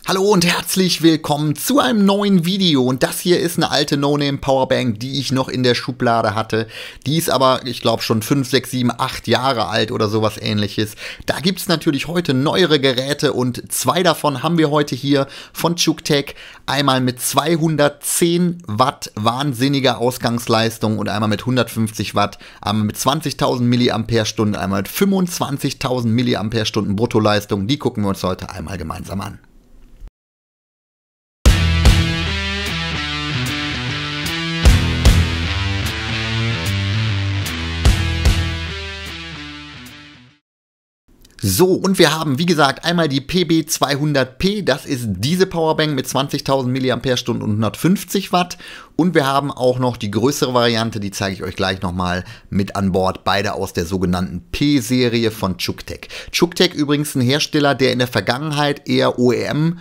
Hallo und herzlich willkommen zu einem neuen Video, und das hier ist eine alte No-Name Powerbank, die ich noch in der Schublade hatte. Die ist aber, ich glaube, schon 5, 6, 7, 8 Jahre alt oder sowas ähnliches. Da gibt es natürlich heute neuere Geräte und zwei davon haben wir heute hier von Chucktech. Einmal mit 210 Watt wahnsinniger Ausgangsleistung und einmal mit 150 Watt, einmal mit 20.000 Milliampere-Stunden, einmal mit 25.000 Milliampere-Stunden Bruttoleistung. Die gucken wir uns heute einmal gemeinsam an. So, und wir haben, wie gesagt, einmal die PB200P, das ist diese Powerbank mit 20.000 Milliampere-Stunden und 150 Watt. Und wir haben auch noch die größere Variante, die zeige ich euch gleich nochmal mit an Bord. Beide aus der sogenannten P-Serie von Chucktech. Chucktech übrigens ein Hersteller, der in der Vergangenheit eher OEM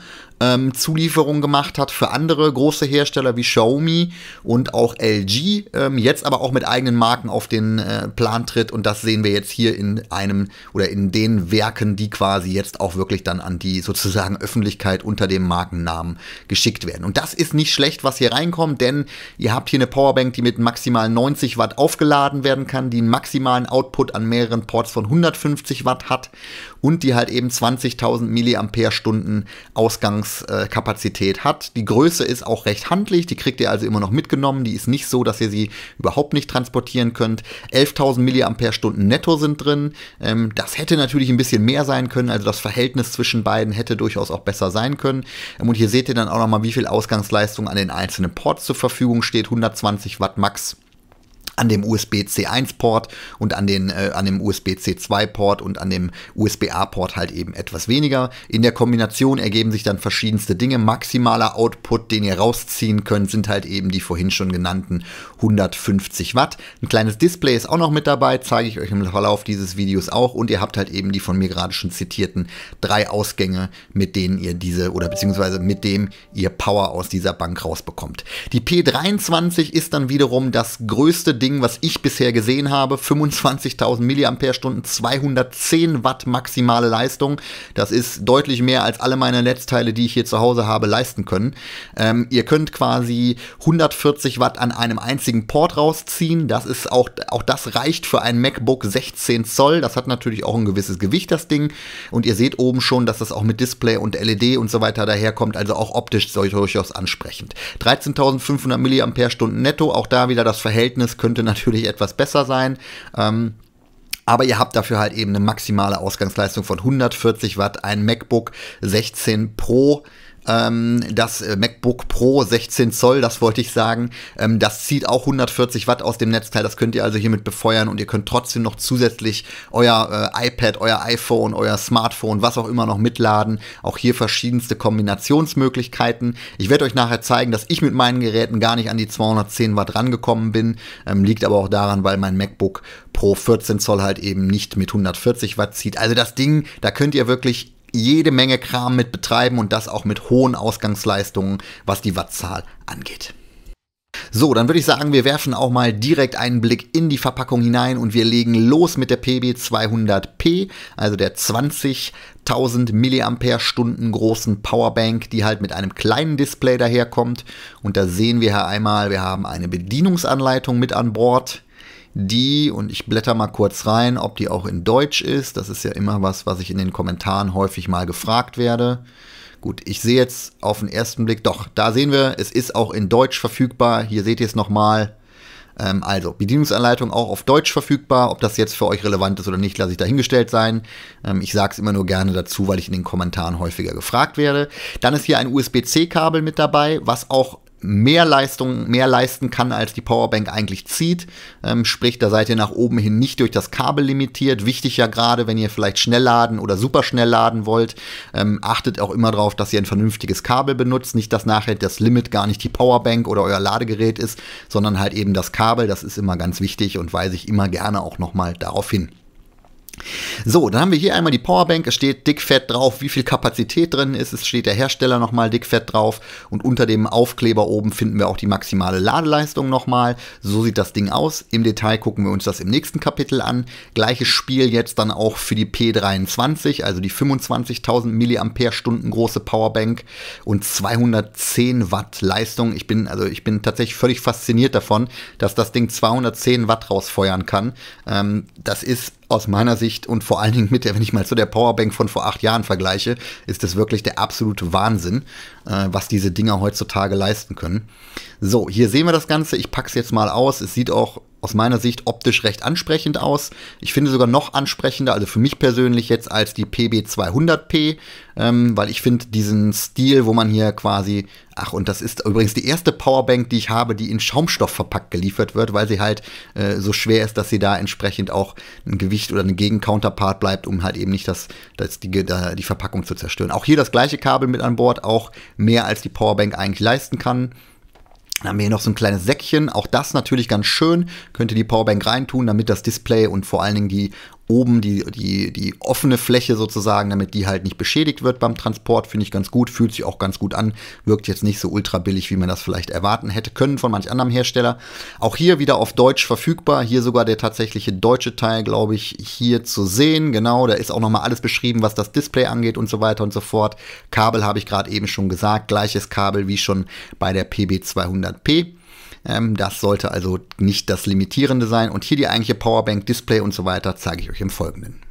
Zulieferung gemacht hat für andere große Hersteller wie Xiaomi und auch LG, jetzt aber auch mit eigenen Marken auf den Plan tritt, und das sehen wir jetzt hier in einem oder in den Werken, die quasi jetzt auch wirklich dann an die sozusagen Öffentlichkeit unter dem Markennamen geschickt werden. Und das ist nicht schlecht, was hier reinkommt, denn ihr habt hier eine Powerbank, die mit maximal 90 Watt aufgeladen werden kann, die einen maximalen Output an mehreren Ports von 150 Watt hat und die halt eben 20.000 Milliampere-Stunden Ausgangskapazität hat. Die Größe ist auch recht handlich, die kriegt ihr also immer noch mitgenommen. Die ist nicht so, dass ihr sie überhaupt nicht transportieren könnt. 11.000 Milliampere-Stunden netto sind drin. Das hätte natürlich ein bisschen mehr sein können, also das Verhältnis zwischen beiden hätte durchaus auch besser sein können. Und hier seht ihr dann auch nochmal, wie viel Ausgangsleistung an den einzelnen Ports zur Verfügung steht. 120 Watt Max an dem USB-C1-Port und an dem USB-C2-Port und an dem USB-A-Port halt eben etwas weniger. In der Kombination ergeben sich dann verschiedenste Dinge. Maximaler Output, den ihr rausziehen könnt, sind halt eben die vorhin schon genannten 150 Watt. Ein kleines Display ist auch noch mit dabei, zeige ich euch im Verlauf dieses Videos auch. Und ihr habt halt eben die von mir gerade schon zitierten 3 Ausgänge, mit denen ihr beziehungsweise mit dem ihr Power aus dieser Bank rausbekommt. Die P23 ist dann wiederum das größte Ding, was ich bisher gesehen habe. 25.000 Milliampere-Stunden, 210 Watt maximale Leistung. Das ist deutlich mehr als alle meine Netzteile, die ich hier zu Hause habe, leisten können. Ihr könnt quasi 140 Watt an einem einzigen Port rausziehen. Das ist auch das reicht für ein MacBook 16 Zoll. Das hat natürlich auch ein gewisses Gewicht, das Ding. Und ihr seht oben schon, dass das auch mit Display und LED und so weiter daherkommt. Also auch optisch durchaus ansprechend. 13.500 Milliampere-Stunden netto. Auch da wieder das Verhältnis könnte natürlich etwas besser sein, aber ihr habt dafür halt eben eine maximale Ausgangsleistung von 140 Watt, ein MacBook 16 Pro. Das MacBook Pro 16 Zoll, das wollte ich sagen, das zieht auch 140 Watt aus dem Netzteil, das könnt ihr also hiermit befeuern, und ihr könnt trotzdem noch zusätzlich euer iPad, euer iPhone, euer Smartphone, was auch immer noch mitladen. Auch hier verschiedenste Kombinationsmöglichkeiten. Ich werde euch nachher zeigen, dass ich mit meinen Geräten gar nicht an die 210 Watt rangekommen bin, liegt aber auch daran, weil mein MacBook Pro 14 Zoll halt eben nicht mit 140 Watt zieht. Also das Ding, da könnt ihr wirklich jede Menge Kram mit betreiben, und das auch mit hohen Ausgangsleistungen, was die Wattzahl angeht. So, dann würde ich sagen, wir werfen auch mal direkt einen Blick in die Verpackung hinein und wir legen los mit der PB200P, also der 20.000 Milliampere-Stunden großen Powerbank, die halt mit einem kleinen Display daherkommt. Und da sehen wir hier einmal, wir haben eine Bedienungsanleitung mit an Bord. Und ich blätter mal kurz rein, ob die auch in Deutsch ist. Das ist ja immer was ich in den Kommentaren häufig mal gefragt werde. Gut, ich sehe jetzt auf den ersten Blick, doch, da sehen wir, es ist auch in Deutsch verfügbar. Hier seht ihr es nochmal. Also, Bedienungsanleitung auch auf Deutsch verfügbar. Ob das jetzt für euch relevant ist oder nicht, lasse ich dahingestellt sein. Ich sage es immer nur gerne dazu, weil ich in den Kommentaren häufiger gefragt werde. Dann ist hier ein USB-C-Kabel mit dabei, was auch mehr leisten kann, als die Powerbank eigentlich zieht. Sprich, da seid ihr nach oben hin nicht durch das Kabel limitiert. Wichtig ja gerade, wenn ihr vielleicht schnell laden oder super schnell laden wollt, achtet auch immer darauf, dass ihr ein vernünftiges Kabel benutzt. Nicht, dass nachher das Limit gar nicht die Powerbank oder euer Ladegerät ist, sondern halt eben das Kabel. Das ist immer ganz wichtig und weise ich immer gerne auch nochmal darauf hin. So, dann haben wir hier einmal die Powerbank. Es steht dickfett drauf, wie viel Kapazität drin ist. Es steht der Hersteller nochmal dickfett drauf. Und unter dem Aufkleber oben finden wir auch die maximale Ladeleistung nochmal. So sieht das Ding aus. Im Detail gucken wir uns das im nächsten Kapitel an. Gleiches Spiel jetzt dann auch für die P23, also die 25.000 mAh große Powerbank und 210 Watt Leistung. Ich bin tatsächlich völlig fasziniert davon, dass das Ding 210 Watt rausfeuern kann. Das ist aus meiner Sicht und vor allen Dingen wenn ich mal zu der Powerbank von vor 8 Jahren vergleiche, ist das wirklich der absolute Wahnsinn, was diese Dinger heutzutage leisten können. So, hier sehen wir das Ganze. Ich packe es jetzt mal aus. Es sieht auch aus meiner Sicht optisch recht ansprechend aus. Ich finde sogar noch ansprechender, also für mich persönlich jetzt, als die PB200P, weil ich finde diesen Stil, wo man hier quasi, und das ist übrigens die erste Powerbank, die ich habe, die in Schaumstoff verpackt geliefert wird, weil sie halt so schwer ist, dass sie da entsprechend auch ein Gewicht oder ein Gegencounterpart bleibt, um halt eben nicht die Verpackung zu zerstören. Auch hier das gleiche Kabel mit an Bord, auch mehr als die Powerbank eigentlich leisten kann. Dann haben wir hier noch so ein kleines Säckchen, auch das natürlich ganz schön, könnt ihr die Powerbank reintun, damit das Display und vor allen Dingen die offene Fläche sozusagen, damit die halt nicht beschädigt wird beim Transport, finde ich ganz gut, fühlt sich auch ganz gut an, wirkt jetzt nicht so ultra billig, wie man das vielleicht erwarten hätte können von manch anderem Hersteller. Auch hier wieder auf Deutsch verfügbar, hier sogar der tatsächliche deutsche Teil, glaube ich, hier zu sehen, genau, da ist auch nochmal alles beschrieben, was das Display angeht und so weiter und so fort. Kabel habe ich gerade eben schon gesagt, gleiches Kabel wie schon bei der PB200P. Das sollte also nicht das Limitierende sein. Und hier die eigentliche Powerbank, Display und so weiter zeige ich euch im Folgenden.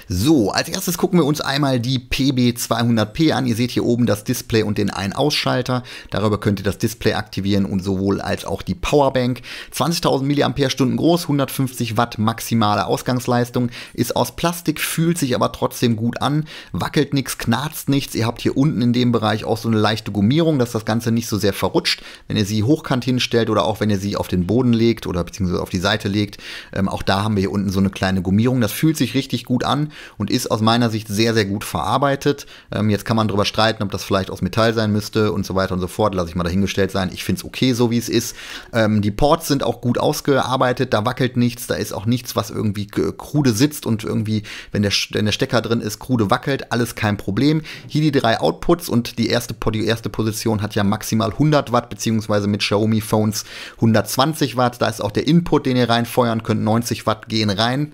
So, als erstes gucken wir uns einmal die PB200P an. Ihr seht hier oben das Display und den Ein-Ausschalter. Darüber könnt ihr das Display aktivieren und sowohl als auch die Powerbank. 20.000 mAh groß, 150 Watt maximale Ausgangsleistung. Ist aus Plastik, fühlt sich aber trotzdem gut an. Wackelt nichts, knarzt nichts. Ihr habt hier unten in dem Bereich auch so eine leichte Gummierung, dass das Ganze nicht so sehr verrutscht. Wenn ihr sie hochkant hinstellt oder auch wenn ihr sie auf den Boden legt oder beziehungsweise auf die Seite legt. Auch da haben wir hier unten so eine kleine Gummierung. Das fühlt sich richtig gut an und ist aus meiner Sicht sehr, sehr gut verarbeitet. Jetzt kann man darüber streiten, ob das vielleicht aus Metall sein müsste und so weiter und so fort. Lasse ich mal dahingestellt sein. Ich finde es okay, so wie es ist. Die Ports sind auch gut ausgearbeitet. Da wackelt nichts. Da ist auch nichts, was irgendwie krude sitzt und irgendwie, wenn der Stecker drin ist, krude wackelt. Alles kein Problem. Hier die 3 Outputs und die erste Position hat ja maximal 100 Watt, beziehungsweise mit Xiaomi Phones 120 Watt. Da ist auch der Input, den ihr reinfeuern könnt. 90 Watt gehen rein.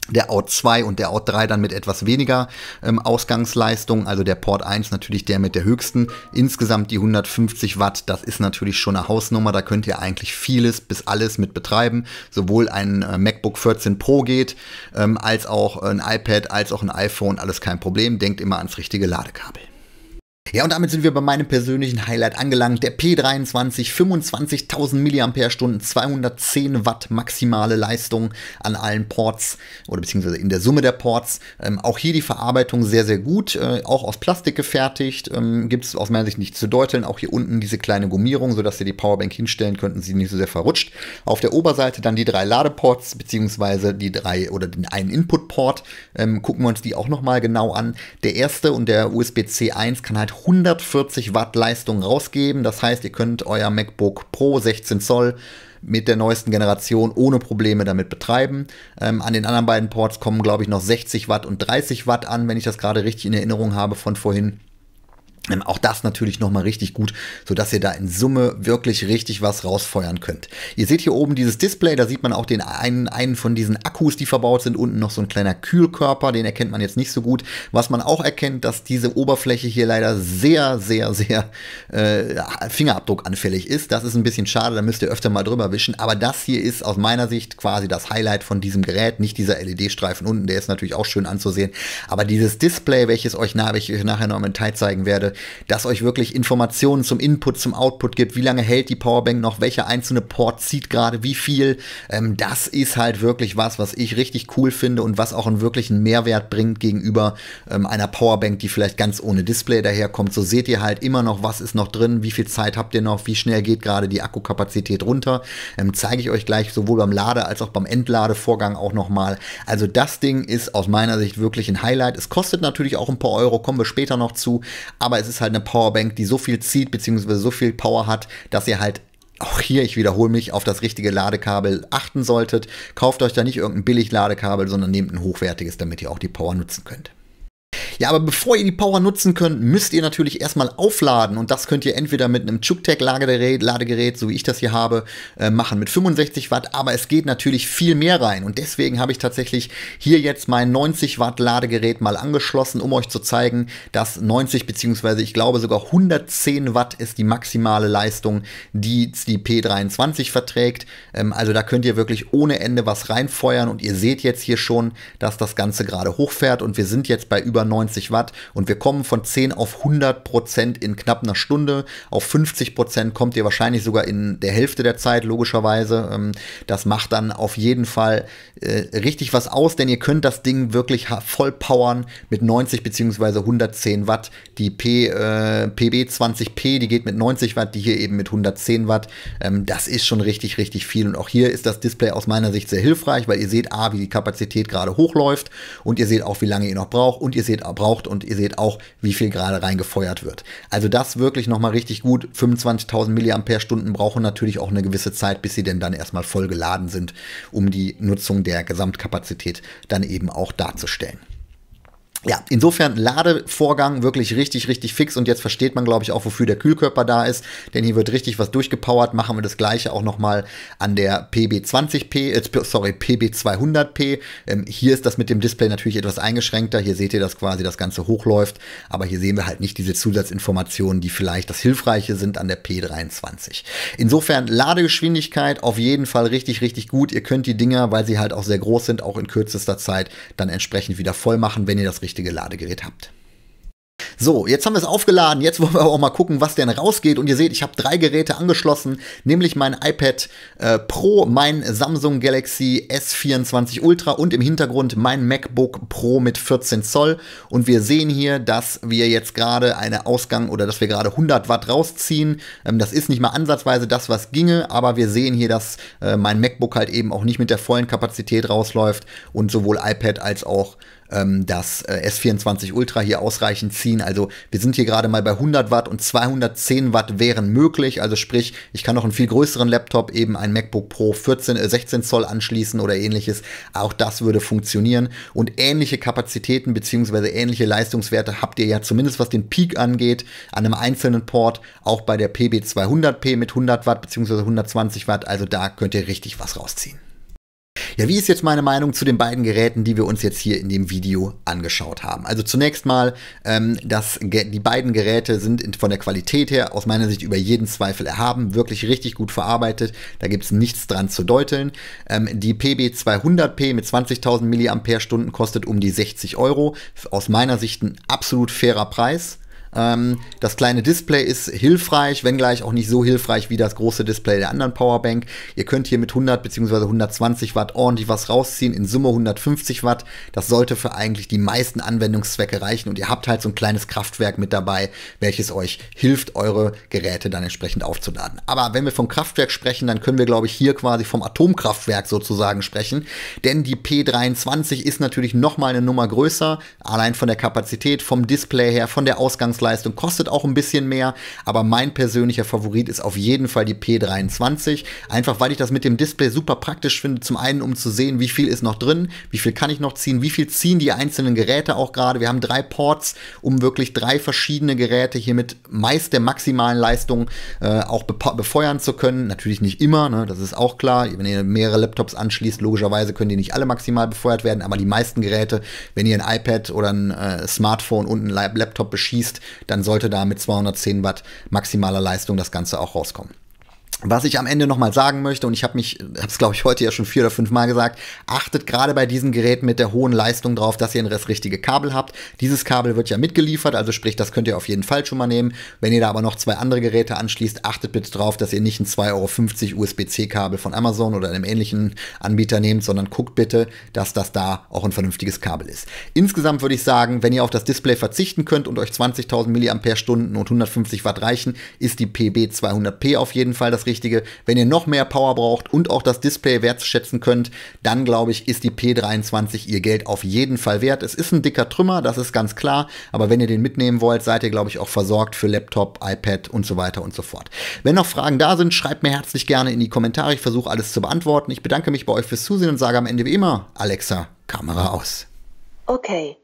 Der Out 2 und der Out 3 dann mit etwas weniger Ausgangsleistung, also der Port 1 natürlich der mit der höchsten. Insgesamt die 150 Watt, das ist natürlich schon eine Hausnummer, da könnt ihr eigentlich vieles bis alles mit betreiben. Sowohl ein MacBook 14 Pro geht, als auch ein iPad, als auch ein iPhone, alles kein Problem. Denkt immer ans richtige Ladekabel. Ja, und damit sind wir bei meinem persönlichen Highlight angelangt. Der P23, 25.000 mAh, 210 Watt maximale Leistung an allen Ports oder beziehungsweise in der Summe der Ports. Auch hier die Verarbeitung sehr, sehr gut, auch aus Plastik gefertigt. Gibt es aus meiner Sicht nicht zu deuteln. Auch hier unten diese kleine Gummierung, sodass ihr die Powerbank hinstellen könnt und sie nicht so sehr verrutscht. Auf der Oberseite dann die 3 Ladeports beziehungsweise die 3 oder den einen Input-Port. Gucken wir uns die auch nochmal genau an. Der erste und der USB-C 1 kann halt 140 Watt Leistung rausgeben. Das heißt, ihr könnt euer MacBook Pro 16 Zoll mit der neuesten Generation ohne Probleme damit betreiben. An den anderen beiden Ports kommen, glaube ich, noch 60 Watt und 30 Watt an, wenn ich das gerade richtig in Erinnerung habe von vorhin. Auch das natürlich nochmal richtig gut, sodass ihr da in Summe wirklich richtig was rausfeuern könnt. Ihr seht hier oben dieses Display, da sieht man auch den einen von diesen Akkus, die verbaut sind. Unten noch so ein kleiner Kühlkörper, den erkennt man jetzt nicht so gut. Was man auch erkennt, dass diese Oberfläche hier leider sehr, sehr, sehr fingerabdruckanfällig ist. Das ist ein bisschen schade, da müsst ihr öfter mal drüber wischen. Aber das hier ist aus meiner Sicht quasi das Highlight von diesem Gerät. Nicht dieser LED-Streifen unten, der ist natürlich auch schön anzusehen. Aber dieses Display, welches ich euch nachher noch im Detail zeigen werde, das euch wirklich Informationen zum Input, zum Output gibt, wie lange hält die Powerbank noch, welcher einzelne Port zieht gerade wie viel. Das ist halt wirklich was ich richtig cool finde und was auch einen wirklichen Mehrwert bringt gegenüber einer Powerbank, die vielleicht ganz ohne Display daherkommt. So seht ihr halt immer noch, was ist noch drin, wie viel Zeit habt ihr noch, wie schnell geht gerade die Akkukapazität runter. Zeige ich euch gleich sowohl beim Lade- als auch beim Entladevorgang auch nochmal. Also das Ding ist aus meiner Sicht wirklich ein Highlight. Es kostet natürlich auch ein paar Euro, kommen wir später noch zu, aber es ist halt eine Powerbank, die so viel zieht, beziehungsweise so viel Power hat, dass ihr halt auch hier, ich wiederhole mich, auf das richtige Ladekabel achten solltet. Kauft euch da nicht irgendein Billig-Ladekabel, sondern nehmt ein hochwertiges, damit ihr auch die Power nutzen könnt. Ja, aber bevor ihr die Power nutzen könnt, müsst ihr natürlich erstmal aufladen und das könnt ihr entweder mit einem Chugtech-Ladegerät, so wie ich das hier habe, machen mit 65 Watt, aber es geht natürlich viel mehr rein und deswegen habe ich tatsächlich hier jetzt mein 90 Watt Ladegerät mal angeschlossen, um euch zu zeigen, dass 90 bzw. ich glaube sogar 110 Watt ist die maximale Leistung, die die P23 verträgt. Also da könnt ihr wirklich ohne Ende was reinfeuern und ihr seht jetzt hier schon, dass das Ganze gerade hochfährt und wir sind jetzt bei über 90 Watt und wir kommen von 10 auf 100% in knapp einer Stunde. Auf 50% kommt ihr wahrscheinlich sogar in der Hälfte der Zeit, logischerweise. Das macht dann auf jeden Fall richtig was aus, denn ihr könnt das Ding wirklich voll powern mit 90 bzw. 110 Watt. Die PB20P, die geht mit 90 Watt, die hier eben mit 110 Watt. Das ist schon richtig, richtig viel und auch hier ist das Display aus meiner Sicht sehr hilfreich, weil ihr seht wie die Kapazität gerade hochläuft und ihr seht auch, wie lange ihr noch braucht und ihr seht auch, wie viel gerade reingefeuert wird. Also das wirklich nochmal richtig gut. 25.000 mAh brauchen natürlich auch eine gewisse Zeit, bis sie denn dann erstmal voll geladen sind, um die Nutzung der Gesamtkapazität dann eben auch darzustellen. Ja, insofern Ladevorgang wirklich richtig, richtig fix und jetzt versteht man, glaube ich, auch, wofür der Kühlkörper da ist, denn hier wird richtig was durchgepowert. Machen wir das gleiche auch nochmal an der PB200P. Hier ist das mit dem Display natürlich etwas eingeschränkter. Hier seht ihr, dass quasi das Ganze hochläuft, aber hier sehen wir halt nicht diese Zusatzinformationen, die vielleicht das Hilfreiche sind an der P23. Insofern Ladegeschwindigkeit auf jeden Fall richtig, richtig gut. Ihr könnt die Dinger, weil sie halt auch sehr groß sind, auch in kürzester Zeit dann entsprechend wieder voll machen, wenn ihr das richtige Ladegerät habt. So, jetzt haben wir es aufgeladen, jetzt wollen wir auch mal gucken, was denn rausgeht und ihr seht, ich habe 3 Geräte angeschlossen, nämlich mein iPad Pro, mein Samsung Galaxy S24 Ultra und im Hintergrund mein MacBook Pro mit 14 Zoll und wir sehen hier, dass wir jetzt gerade dass wir gerade 100 Watt rausziehen. Das ist nicht mal ansatzweise das, was ginge, aber wir sehen hier, dass mein MacBook halt eben auch nicht mit der vollen Kapazität rausläuft und sowohl iPad als auch das S24 Ultra hier ausreichend ziehen. Also wir sind hier gerade mal bei 100 Watt und 210 Watt wären möglich. Also sprich, ich kann noch einen viel größeren Laptop, eben ein MacBook Pro 16 Zoll anschließen oder ähnliches. Auch das würde funktionieren. Und ähnliche Kapazitäten bzw. ähnliche Leistungswerte habt ihr ja zumindest, was den Peak angeht, an einem einzelnen Port, auch bei der PB200P mit 100 Watt bzw. 120 Watt. Also da könnt ihr richtig was rausziehen. Ja, wie ist jetzt meine Meinung zu den beiden Geräten, die wir uns jetzt hier in dem Video angeschaut haben? Also zunächst mal, die beiden Geräte sind von der Qualität her aus meiner Sicht über jeden Zweifel erhaben, wirklich richtig gut verarbeitet, da gibt es nichts dran zu deuteln. Die PB200P mit 20.000 mAh kostet um die 60 €, aus meiner Sicht ein absolut fairer Preis. Das kleine Display ist hilfreich, wenngleich auch nicht so hilfreich wie das große Display der anderen Powerbank. Ihr könnt hier mit 100 bzw. 120 Watt ordentlich was rausziehen, in Summe 150 Watt. Das sollte für eigentlich die meisten Anwendungszwecke reichen und ihr habt halt so ein kleines Kraftwerk mit dabei, welches euch hilft, eure Geräte dann entsprechend aufzuladen. Aber wenn wir vom Kraftwerk sprechen, dann können wir, glaube ich, hier quasi vom Atomkraftwerk sozusagen sprechen, denn die P23 ist natürlich nochmal eine Nummer größer, allein von der Kapazität, vom Display her, von der Ausgangsleistung, kostet auch ein bisschen mehr, aber mein persönlicher Favorit ist auf jeden Fall die P23, einfach weil ich das mit dem Display super praktisch finde, zum einen um zu sehen, wie viel ist noch drin, wie viel kann ich noch ziehen, wie viel ziehen die einzelnen Geräte auch gerade. Wir haben 3 Ports, um wirklich 3 verschiedene Geräte hier mit meist der maximalen Leistung auch befeuern zu können. Natürlich nicht immer, ne, das ist auch klar. Wenn ihr mehrere Laptops anschließt, logischerweise können die nicht alle maximal befeuert werden, aber die meisten Geräte, wenn ihr ein iPad oder ein Smartphone und ein Laptop beschießt, dann sollte da mit 210 Watt maximaler Leistung das Ganze auch rauskommen. Was ich am Ende nochmal sagen möchte, und ich habe es glaube ich heute ja schon 4 oder 5 Mal gesagt, achtet gerade bei diesen Geräten mit der hohen Leistung drauf, dass ihr das richtige Kabel habt. Dieses Kabel wird ja mitgeliefert, also sprich, das könnt ihr auf jeden Fall schon mal nehmen. Wenn ihr da aber noch 2 andere Geräte anschließt, achtet bitte drauf, dass ihr nicht ein 2,50 € USB-C-Kabel von Amazon oder einem ähnlichen Anbieter nehmt, sondern guckt bitte, dass das da auch ein vernünftiges Kabel ist. Insgesamt würde ich sagen, wenn ihr auf das Display verzichten könnt und euch 20.000 mAh und 150 Watt reichen, ist die PB200P auf jeden Fall das Richtige. Wenn ihr noch mehr Power braucht und auch das Display wertschätzen könnt, dann glaube ich, ist die P23 ihr Geld auf jeden Fall wert. Es ist ein dicker Trümmer, das ist ganz klar, aber wenn ihr den mitnehmen wollt, seid ihr, glaube ich, auch versorgt für Laptop, iPad und so weiter und so fort. Wenn noch Fragen da sind, schreibt mir herzlich gerne in die Kommentare. Ich versuche alles zu beantworten. Ich bedanke mich bei euch fürs Zusehen und sage am Ende wie immer, Alexa, Kamera aus. Okay.